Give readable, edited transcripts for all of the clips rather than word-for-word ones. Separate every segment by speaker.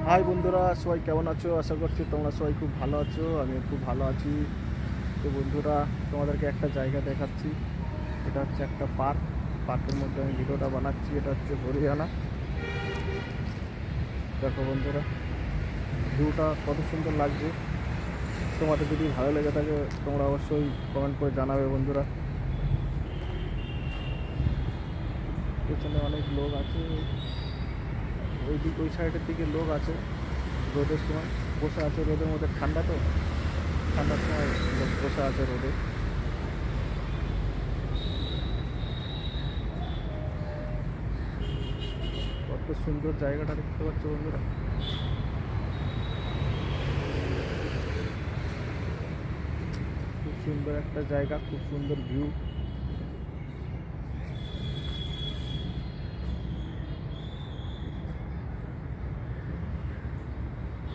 Speaker 1: High বন্ধুরা, সবাই কেমন আছো? আশা করছি তোমরা সবাই খুব ভালো আছো। আমি খুব ভালো আছি। তো বন্ধুরা, তোমাদেরকে একটা জায়গা দেখাচ্ছি। এটা হচ্ছে একটা পার্ক। পার্কের মধ্যে আমি ভিডিওটা বানাচ্ছি। এটা হচ্ছে হরিয়ানা। দেখো বন্ধুরা, ভিউটা কত সুন্দর লাগছে। তোমাদের যদি ভালো লেগে থাকে তোমরা অবশ্যই কমেন্ট করে জানাবে বন্ধুরা। পেছনে অনেক লোক আছে, ওই সাইডের দিকে লোক আছে। রোদের সময় বসে আছে, রোদের মধ্যে ঠান্ডা তো, ঠান্ডার সময় লোক বসে আছে রোদে। কত সুন্দর জায়গাটা দেখতে পাচ্ছ বন্ধুরা। খুব সুন্দর একটা জায়গা, খুব সুন্দর ভিউ।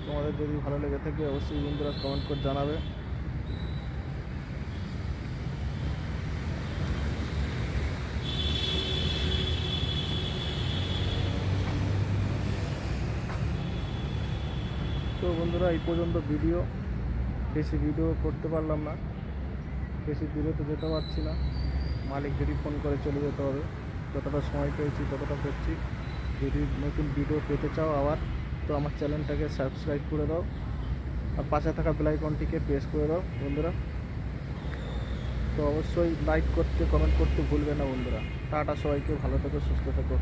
Speaker 1: তোমাদের যদি ভালো লেগে থাকে অবশ্যই বন্ধুরা কমেন্ট করে জানাবে। তো বন্ধুরা, এই পর্যন্ত ভিডিও, বেশি ভিডিও করতে পারলাম না, বেশি দূরে তো যেতে পারছি না। মালিক যদি ফোন করে চলে যেতে হবে। যতটা সময় পেয়েছি ততটা করছি। যদি নতুন ভিডিও পেতে চাও আবার, তো আমার চ্যানেলটাকে সাবস্ক্রাইব করে দাও, আর পাশে থাকা বেল আইকনটিকে প্রেস করে দাও বন্ধুরা। তো অবশ্যই লাইক করতে, কমেন্ট করতে ভুলবে না বন্ধুরা। টাটা, সবাইকে ভালো থেকো, সুস্থ থেকো।